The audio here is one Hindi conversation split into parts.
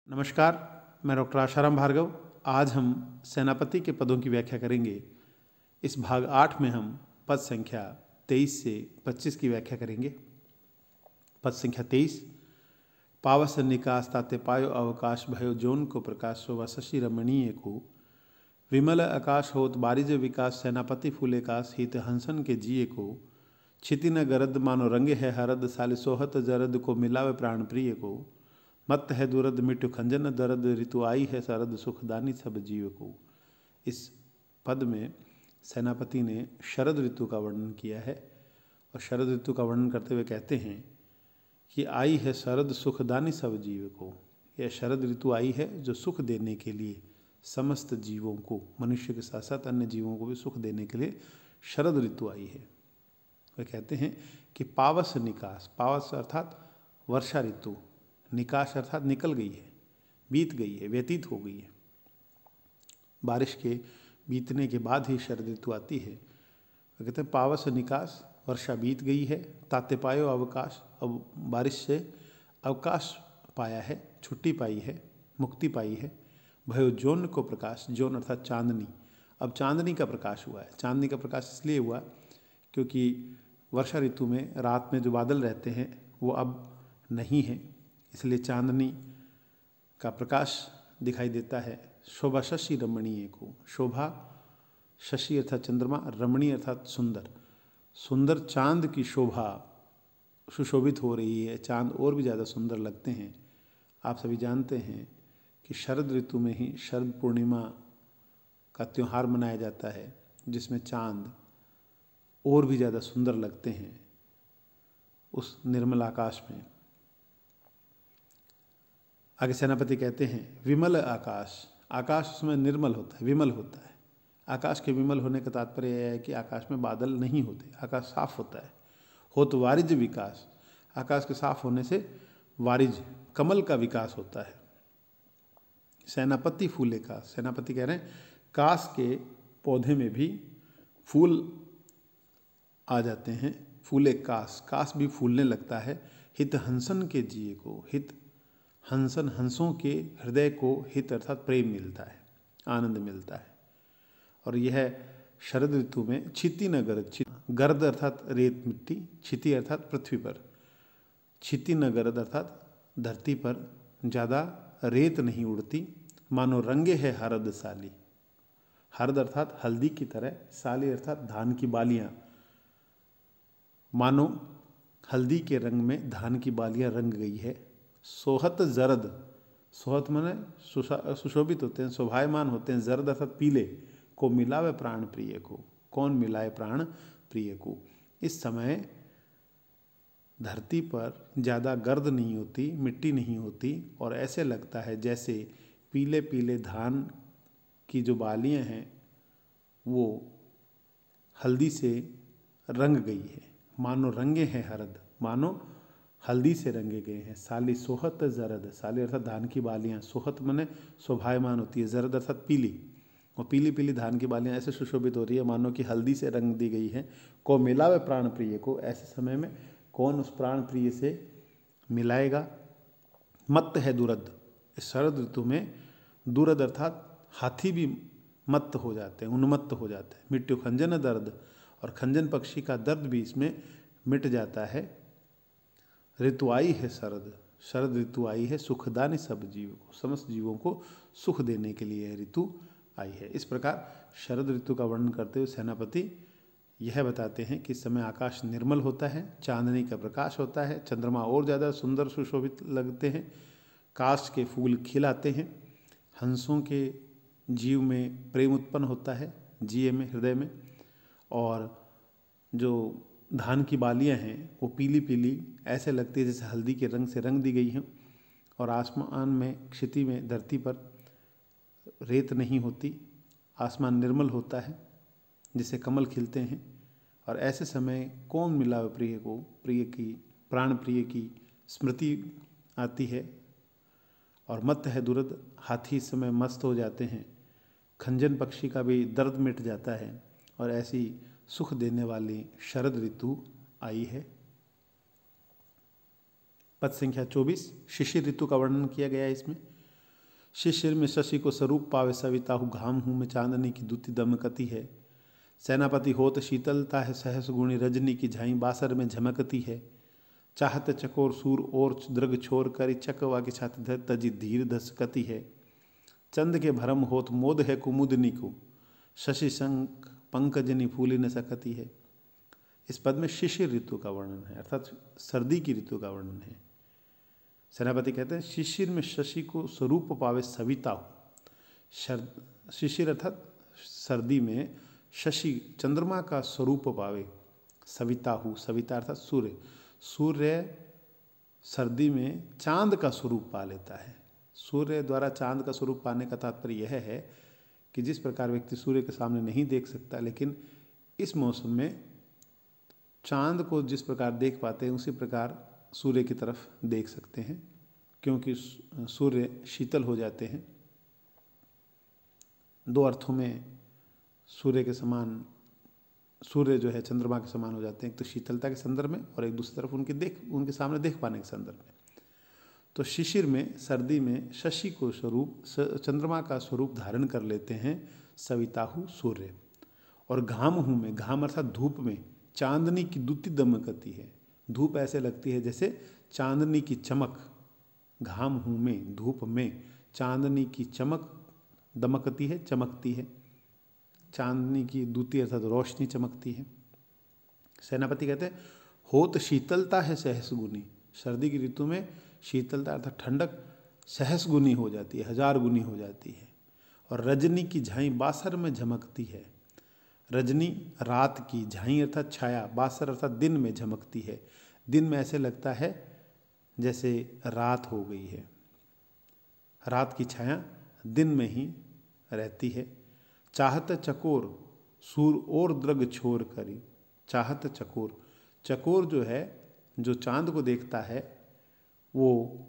नमस्कार, मैं डॉक्टर आशाराम भार्गव। आज हम सेनापति के पदों की व्याख्या करेंगे। इस भाग 8 में हम पद संख्या 23 से 25 की व्याख्या करेंगे। पद संख्या 23, पावस निकास ताते पायो अवकाश भयो जोन को प्रकाश शोभा शशि रमणीय को विमल आकाश होत बारिज विकास सेनापति फूले काश हित हंसन के जिये को छिति न गरद मानो रंगे है हरद साले सोहत जरद को मिलावे प्राण प्रिय को मत है दुरद मिटु खंजन दरद ऋतु आई है सरद सुखदानी सब जीव को। इस पद में सेनापति ने शरद ऋतु का वर्णन किया है और शरद ऋतु का वर्णन करते हुए कहते हैं कि आई है शरद सुखदानी सब जीव को। यह शरद ऋतु आई है जो सुख देने के लिए समस्त जीवों को, मनुष्य के साथ साथ अन्य जीवों को भी सुख देने के लिए शरद ऋतु आई है। वे कहते हैं कि पावस निकास, पावस अर्थात वर्षा ऋतु, निकाश अर्थात निकल गई है, बीत गई है, व्यतीत हो गई है। बारिश के बीतने के बाद ही शरद ऋतु आती है। वे कहते हैं पावस निकास, वर्षा बीत गई है, ताते पायो अवकाश, अब बारिश से अवकाश पाया है, छुट्टी पाई है, मुक्ति पाई है। भयो जोन को प्रकाश, जोन अर्थात चांदनी, अब चांदनी का प्रकाश हुआ है। चांदनी का प्रकाश इसलिए हुआ क्योंकि वर्षा ऋतु में रात में जो बादल रहते हैं वो अब नहीं है, इसलिए चांदनी का प्रकाश दिखाई देता है। शोभा शशि रमणीय को, शोभा शशि अर्थात चंद्रमा, रमणीय अर्थात सुंदर, सुंदर चांद की शोभा सुशोभित हो रही है। चांद और भी ज़्यादा सुंदर लगते हैं। आप सभी जानते हैं कि शरद ऋतु में ही शरद पूर्णिमा का त्यौहार मनाया जाता है, जिसमें चांद और भी ज़्यादा सुंदर लगते हैं उस निर्मल आकाश में। आगे सेनापति कहते हैं विमल आकाश, आकाश उसमें निर्मल होता है, विमल होता है। आकाश के विमल होने का तात्पर्य यह है कि आकाश में बादल नहीं होते, आकाश साफ होता है। हो तो वारिज विकास, आकाश के साफ होने से वारिज कमल का विकास होता है। सेनापति फूले काश, सेनापति कह रहे हैं काश के पौधे में भी फूल आ जाते हैं। फूले काश, काश भी फूलने लगता है। हित हंसन के जिये को, हित हंसन, हंसों के हृदय को हित अर्थात प्रेम मिलता है, आनंद मिलता है। और यह शरद ऋतु में छिति न गरद, गर्द अर्थात रेत मिट्टी, छिति अर्थात पृथ्वी पर, छिति न गरद अर्थात धरती पर ज़्यादा रेत नहीं उड़ती। मानो रंगे है हरद साली, हरद अर्थात हल्दी की तरह, साली अर्थात धान की बालियाँ, मानो हल्दी के रंग में धान की बालियाँ रंग गई है। सोहत जरद, सोहत माने सुशोभित होते हैं, शोभायमान होते हैं। जरद अर्थात पीले को मिलावे प्राण प्रिय को, कौन मिलाए प्राण प्रिय को। इस समय धरती पर ज़्यादा गर्द नहीं होती, मिट्टी नहीं होती और ऐसे लगता है जैसे पीले पीले धान की जो बालियाँ हैं वो हल्दी से रंग गई है। मानो रंगे हैं हरद, मानो हल्दी से रंगे गए हैं। साली सोहत जरद, साली अर्थात धान की बालियाँ, सोहत माने शोभायमान होती है, जरद अर्थात पीली, और पीली पीली धान की बालियाँ ऐसे सुशोभित हो रही है मानो कि हल्दी से रंग दी गई है। को मिलावे प्राण प्रिय को, ऐसे समय में कौन उस प्राण प्रिय से मिलाएगा। मत्त है दुरद, इस शरद ऋतु में दुरद अर्थात हाथी भी मत्त हो जाते हैं, उन्मत्त हो जाते हैं। मिट्टू खंजन दर्द, और खंजन पक्षी का दर्द भी इसमें मिट जाता है। ऋतु आई है शरद, शरद ऋतु आई है सुखदानी सब जीव को, समस्त जीवों को सुख देने के लिए ऋतु आई है। इस प्रकार शरद ऋतु का वर्णन करते हुए सेनापति यह बताते हैं कि इस समय आकाश निर्मल होता है, चांदनी का प्रकाश होता है, चंद्रमा और ज़्यादा सुंदर सुशोभित लगते हैं, काश के फूल खिलाते हैं, हंसों के जीव में प्रेम उत्पन्न होता है, जिये में, हृदय में, और जो धान की बालियाँ हैं वो पीली पीली ऐसे लगती है जैसे हल्दी के रंग से रंग दी गई हैं। और आसमान में, क्षिति में, धरती पर रेत नहीं होती, आसमान निर्मल होता है जिससे कमल खिलते हैं। और ऐसे समय कौन मिला प्रिय को, प्रिय की, प्राण प्रिय की स्मृति आती है। और मत है दुरद, हाथी इस समय मस्त हो जाते हैं, खंजन पक्षी का भी दर्द मिट जाता है। और ऐसी सुख देने वाली शरद ऋतु आई है। पद संख्या 24 शिशिर ऋतु का वर्णन किया गया है इसमें। शिशिर में शशि को स्वरूप पावे सविता हूँ, घाम हूँ में चांदनी की दूती दमकती है। सेनापति होत शीतलता है सहस गुणी, रजनी की झाई बासर में झमकती है। चाहत चकोर सूर और द्रग छोर करी, चकवा की छाती तजी धीर धसकती है। चंद के भरम होत मोद है कुमुदनी को, शशि शंख पंकजनी फूली न सकती है। इस पद में शिशिर ऋतु का वर्णन है, अर्थात सर्दी की ऋतु का वर्णन है। सेनापति कहते हैं शिशिर में शशि को स्वरूप पावे सविता हो। शिशिर अर्थात सर्दी में शशि चंद्रमा का स्वरूप पावे सविता हूँ। सविता अर्थात सूर्य। सूर्य सर्दी में चांद का स्वरूप पा लेता है। सूर्य द्वारा चांद का स्वरूप पाने का तात्पर्य यह है कि जिस प्रकार व्यक्ति सूर्य के सामने नहीं देख सकता, लेकिन इस मौसम में चांद को जिस प्रकार देख पाते हैं उसी प्रकार सूर्य की तरफ देख सकते हैं, क्योंकि सूर्य शीतल हो जाते हैं। दो अर्थों में सूर्य के समान, सूर्य जो है चंद्रमा के समान हो जाते हैं, एक तो शीतलता के संदर्भ में और एक दूसरी तरफ उनके सामने देख पाने के संदर्भ में। तो शिशिर में सर्दी में शशि को स्वरूप चंद्रमा का स्वरूप धारण कर लेते हैं सविताहु सूर्य। और घाम हूँ में, घाम अर्थात धूप में चांदनी की दूती दमकती है। धूप ऐसे लगती है जैसे चांदनी की चमक। घाम हूँ में, धूप में चांदनी की चमक दमकती है, चमकती है। चांदनी की दूती अर्थात रोशनी चमकती है। सेनापति कहते हैं होत शीतलता है सहस गुनी। सर्दी की ऋतु में शीतलता अर्थात ठंडक सहस गुनी हो जाती है, 1000 गुनी हो जाती है। और रजनी की झाई बासर में झमकती है। रजनी रात की, झाई अर्थात छाया, बासर अर्थात दिन में झमकती है। दिन में ऐसे लगता है जैसे रात हो गई है। रात की छाया दिन में ही रहती है। चाहत चकोर सूर और द्रग छोर करी। चाहत चकोर, चकोर जो है, जो चांद को देखता है, वो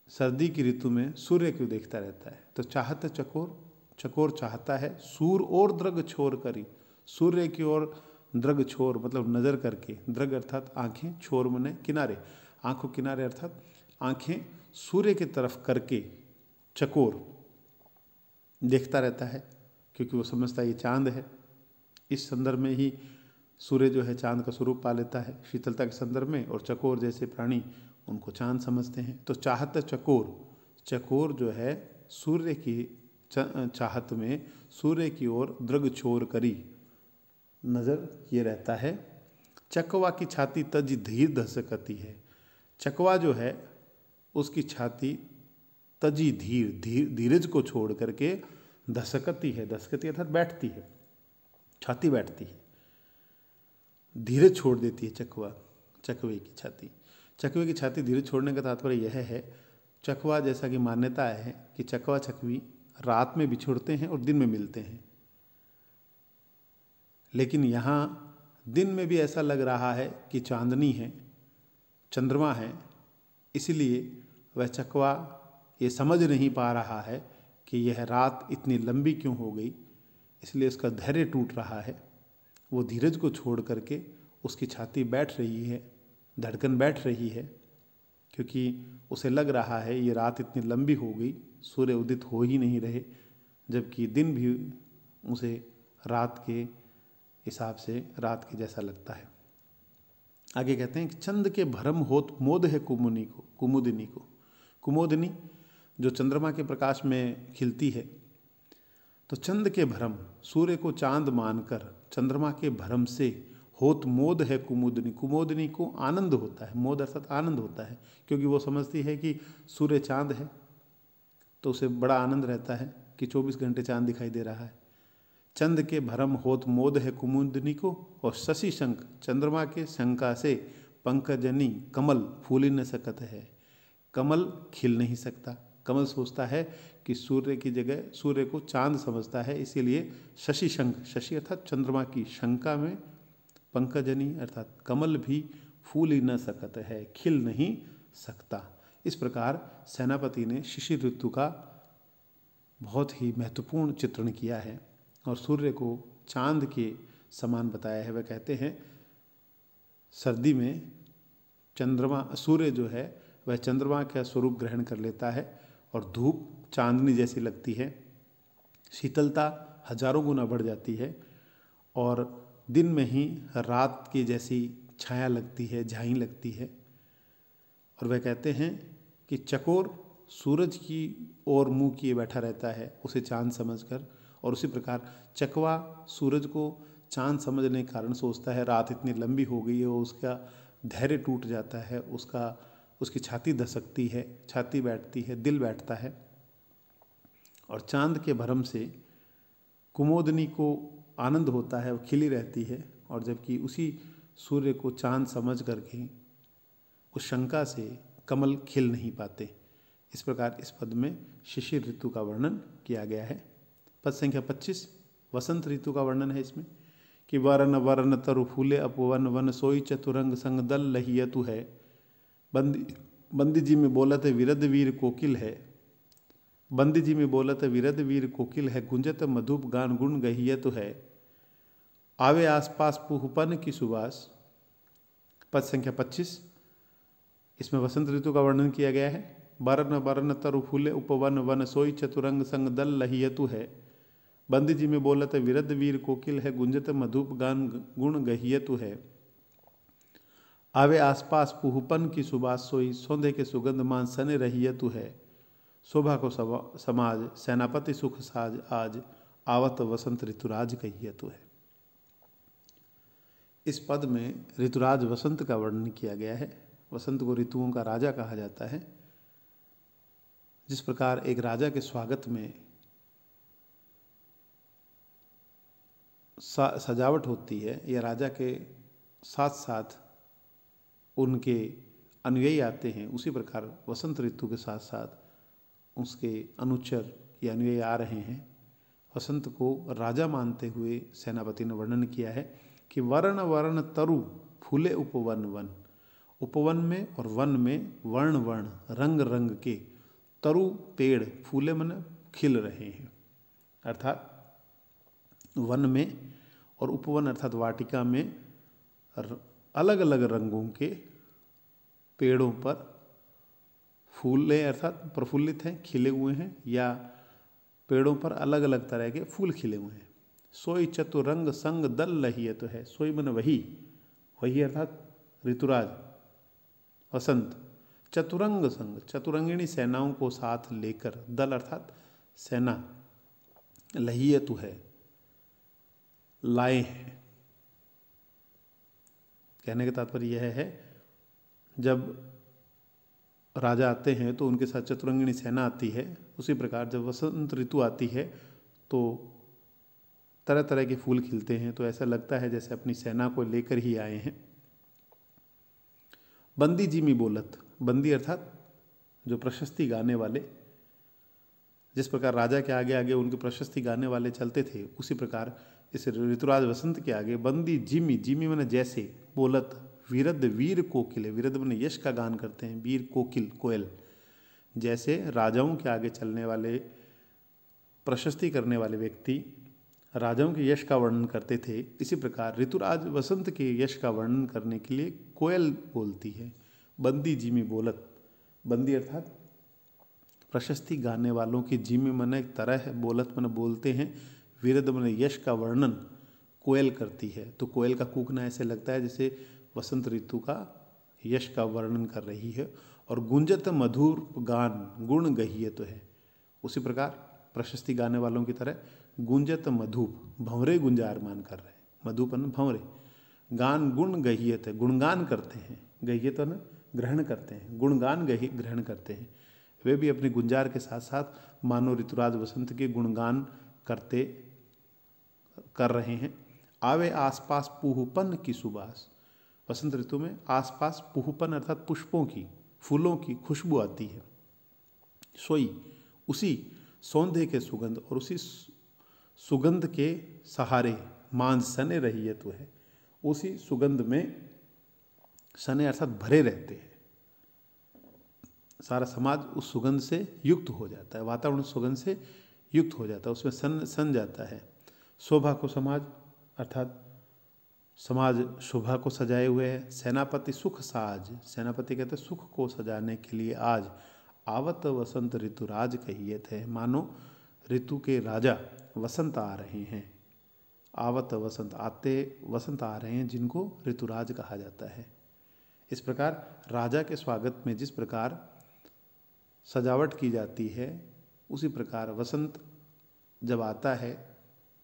सर्दी की ऋतु में सूर्य को देखता रहता है। तो चाहत चकोर, चकोर चाहता है, सूर और द्रग छोर करी, सूर्य की ओर द्रग छोर मतलब नज़र करके, द्रग अर्थात आँखें, छोर मने किनारे, आँखों किनारे अर्थात आँखें सूर्य की तरफ करके चकोर देखता रहता है, क्योंकि वो समझता है ये चांद है। इस संदर्भ में ही सूर्य जो है चांद का स्वरूप पा लेता है शीतलता के संदर्भ में, और चकोर जैसे प्राणी उनको चांद समझते हैं। तो चाहत चकोर, चकोर जो है सूर्य की चाहत में सूर्य की ओर द्रग छोर करी, नज़र किए रहता है। चकवा की छाती तज धीर धसकती है। चकवा जो है उसकी छाती तजी धीरज को छोड़ करके धसकती है। धसकती अर्थात बैठती है, छाती बैठती है, धीरज छोड़ देती है चकवा, चकवे की छाती। चकवे की छाती धीरज छोड़ने का तात्पर्य यह है, चकवा जैसा कि मान्यता है कि चकवा चकवी रात में बिछुड़ते हैं और दिन में मिलते हैं, लेकिन यहाँ दिन में भी ऐसा लग रहा है कि चांदनी है, चंद्रमा है, इसलिए वह चकवा ये समझ नहीं पा रहा है कि यह रात इतनी लंबी क्यों हो गई, इसलिए उसका धैर्य टूट रहा है। वो धीरज को छोड़ करके उसकी छाती बैठ रही है, धड़कन बैठ रही है, क्योंकि उसे लग रहा है ये रात इतनी लंबी हो गई, सूर्य उदित हो ही नहीं रहे, जबकि दिन भी उसे रात के हिसाब से रात के जैसा लगता है। आगे कहते हैं कि चंद के भरम होत मोद है कुमुदिनी को। कुमुदिनी जो चंद्रमा के प्रकाश में खिलती है, तो चंद के भ्रम, सूर्य को चांद मानकर चंद्रमा के भ्रम से होत मोद है कुमुदिनी। कुमुदिनी को आनंद होता है, मोद अर्थात आनंद होता है, क्योंकि वो समझती है कि सूर्य चांद है, तो उसे बड़ा आनंद रहता है कि 24 घंटे चांद दिखाई दे रहा है। चंद के भरम होत मोद है कुमुदिनी को, और शशि शंख, चंद्रमा के शंका से पंकजनी कमल फूल न सकत है। कमल खिल नहीं सकता। कमल सोचता है कि सूर्य की जगह सूर्य को चांद समझता है, इसीलिए शशि शंख, शशि अर्थात चंद्रमा की शंका में पंकजनी अर्थात कमल भी फूल ही न सकत है, खिल नहीं सकता। इस प्रकार सेनापति ने शिशिर ऋतु का बहुत ही महत्वपूर्ण चित्रण किया है और सूर्य को चांद के समान बताया है। वह कहते हैं सर्दी में सूर्य जो है वह चंद्रमा का स्वरूप ग्रहण कर लेता है और धूप चांदनी जैसी लगती है, शीतलता हजारों गुना बढ़ जाती है और दिन में ही रात की जैसी छाया लगती है, झाई लगती है। और वह कहते हैं कि चकोर सूरज की ओर मुंह किए बैठा रहता है उसे चांद समझकर, और उसी प्रकार चकवा सूरज को चांद समझने के कारण सोचता है रात इतनी लंबी हो गई है, वो उसका धैर्य टूट जाता है, उसकी छाती धसकती है, छाती बैठती है, दिल बैठता है। और चांद के भरम से कुमोदनी को आनंद होता है, वो खिली रहती है, और जबकि उसी सूर्य को चांद समझ करके उस शंका से कमल खिल नहीं पाते। इस प्रकार इस पद में शिशिर ऋतु का वर्णन किया गया है। पद संख्या 25 वसंत ऋतु का वर्णन है इसमें कि वरन वरन तरु फूले अपवन वन सोई चतुरंग संग दल लहियतु है। बंदी जी में बोलत विरद वीर कोकिल है, बंदी जी में बोलत विरद वीर कोकिल है, गुंजत मधुप गान गुण गहियतु है। आवे आसपास पुहपन की सुबास। पद संख्या 25 इसमें वसंत ऋतु का वर्णन किया गया है। बरन बरन तरु फूले उपवन वन सोई चतुरंग संग दल लहियतु है। बंदी जी में बोलत विरद वीर कोकिल है, गुंजत मधुप गान गुण गहियतु है। आवे आसपास पुहपन की सुबास सोई, सौंधे के सुगंध मान सने रहियतु है। शोभा को समाज सेनापति सुख साज, आज आवत वसंत ऋतुराज कहियतु है। इस पद में ऋतुराज वसंत का वर्णन किया गया है। वसंत को ऋतुओं का राजा कहा जाता है। जिस प्रकार एक राजा के स्वागत में सजावट होती है या राजा के साथ साथ उनके अनुयायी आते हैं, उसी प्रकार वसंत ऋतु के साथ साथ उसके अनुचर या अनुयायी आ रहे हैं। वसंत को राजा मानते हुए सेनापति ने वर्णन किया है कि वर्ण वर्ण तरु फूले उपवन वन। उपवन में और वन में वर्ण वर्ण रंग रंग के तरु पेड़ फूले मन खिल रहे हैं। अर्थात वन में और उपवन अर्थात वाटिका में अलग अलग रंगों के पेड़ों पर फूले अर्थात प्रफुल्लित हैं, खिले हुए हैं, या पेड़ों पर अलग अलग तरह के फूल खिले हुए हैं। सोई चतुरंग संग दल लहियतु है। सोई मन वही अर्थात ऋतुराज वसंत, चतुरंग संग चतुरंगिणी सेनाओं को साथ लेकर, दल अर्थात सेना, लहियतु है लाए हैं। कहने का तात्पर्य यह है जब राजा आते हैं तो उनके साथ चतुरंगिणी सेना आती है। उसी प्रकार जब वसंत ऋतु आती है तो तरह तरह के फूल खिलते हैं, तो ऐसा लगता है जैसे अपनी सेना को लेकर ही आए हैं। बंदी जिमी बोलत, बंदी अर्थात जो प्रशस्ति गाने वाले, जिस प्रकार राजा के आगे आगे उनके प्रशस्ति गाने वाले चलते थे, उसी प्रकार इस ऋतुराज वसंत के आगे बंदी जिमी, जिमी मैंने जैसे, बोलत विरद वीर कोकिल, विरद मैंने यश का गान करते हैं, वीर कोकिल कोयल, जैसे राजाओं के आगे चलने वाले प्रशस्ति करने वाले व्यक्ति राजाओं के यश का वर्णन करते थे, इसी प्रकार ऋतुराज वसंत के यश का वर्णन करने के लिए कोयल बोलती है। बंदी जिमी बोलत, बंदी अर्थात प्रशस्ति गाने वालों की जिमी मन एक तरह है, बोलत मन बोलते हैं, विरद मन यश का वर्णन कोयल करती है। तो कोयल का कूकना ऐसे लगता है जैसे वसंत ऋतु का यश का वर्णन कर रही है। और गुंजत मधुर गान गुण गहियत है, उसी प्रकार प्रशस्ति गाने वालों की तरह गुंजत मधुप भंवरे गुंजारमान कर रहे हैं, मधुपन भंवरे, गान गुण गहियत है, गुणगान करते हैं, गहियत न ग्रहण करते हैं, गुणगान ग्रहण करते हैं। वे भी अपने गुंजार के साथ साथ मानो ऋतुराज वसंत के गुणगान कर रहे हैं। आवे आसपास पुहपन की सुबास, वसंत ऋतु में आसपास पुहपन अर्थात पुष्पों की, फूलों की खुशबू आती है। सोई उसी सौंधे के सुगंध, और उसी सुगंध के सहारे मांझ सने रहियतु है, उसी सुगंध में सने अर्थात भरे रहते हैं। सारा समाज उस सुगंध से युक्त हो जाता है, वातावरण सुगंध से युक्त हो जाता है, उसमें सन जाता है। शोभा को समाज अर्थात समाज शोभा को सजाए हुए है। सेनापति सुख साज, सेनापति कहते हैं सुख को सजाने के लिए आज आवत वसंत ऋतुराज कहियत है। मानो ऋतु के राजा वसंत आ रहे हैं। आवत वसंत, आते वसंत आ रहे हैं, जिनको ऋतुराज कहा जाता है। इस प्रकार राजा के स्वागत में जिस प्रकार सजावट की जाती है, उसी प्रकार वसंत जब आता है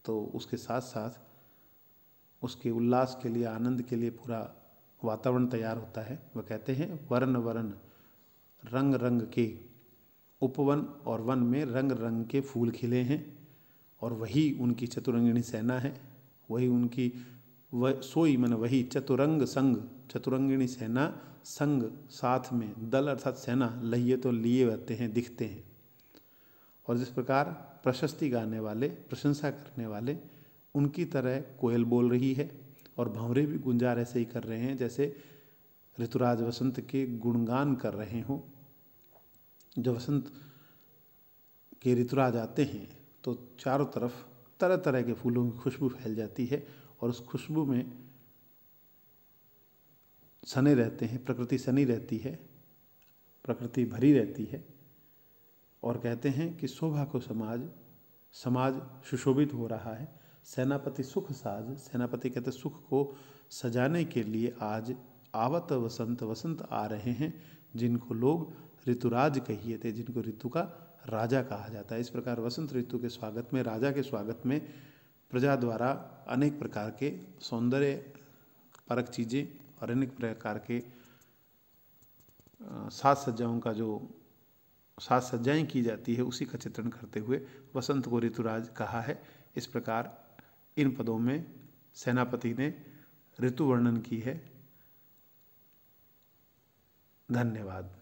तो उसके साथ साथ उसके उल्लास के लिए, आनंद के लिए पूरा वातावरण तैयार होता है। वह कहते हैं वर्ण वर्ण रंग रंग के, उपवन और वन में रंग रंग के फूल खिले हैं, और वही उनकी चतुरंगिणी सेना है। वही उनकी वह सोई मन वही चतुरंग संग, चतुरंगिणी सेना संग, साथ में, दल अर्थात सेना, लहिए तो लिए रहते हैं, दिखते हैं। और जिस प्रकार प्रशस्ति गाने वाले, प्रशंसा करने वाले, उनकी तरह कोयल बोल रही है, और भंवरे भी गुंजार ऐसे ही कर रहे हैं जैसे ऋतुराज वसंत के गुणगान कर रहे हों। जब वसंत के ऋतुराज आते हैं तो चारों तरफ तरह तरह के फूलों की खुशबू फैल जाती है, और उस खुशबू में सने रहते हैं, प्रकृति सनी रहती है, प्रकृति भरी रहती है। और कहते हैं कि शोभा को समाज सुशोभित हो रहा है। सेनापति सुख साज, सेनापति कहते सुख को सजाने के लिए आज आवत वसंत, वसंत आ रहे हैं, जिनको लोग ऋतुराज कहिए थे, जिनको ऋतु का राजा कहा जाता है। इस प्रकार वसंत ऋतु के स्वागत में, राजा के स्वागत में प्रजा द्वारा अनेक प्रकार के सौंदर्य परक चीज़ें और अनेक प्रकार के साज सज्जाओं का जो साज सज्जाएँ की जाती है, उसी का चित्रण करते हुए वसंत को ऋतुराज कहा है। इस प्रकार इन पदों में सेनापति ने ऋतु वर्णन की है। धन्यवाद।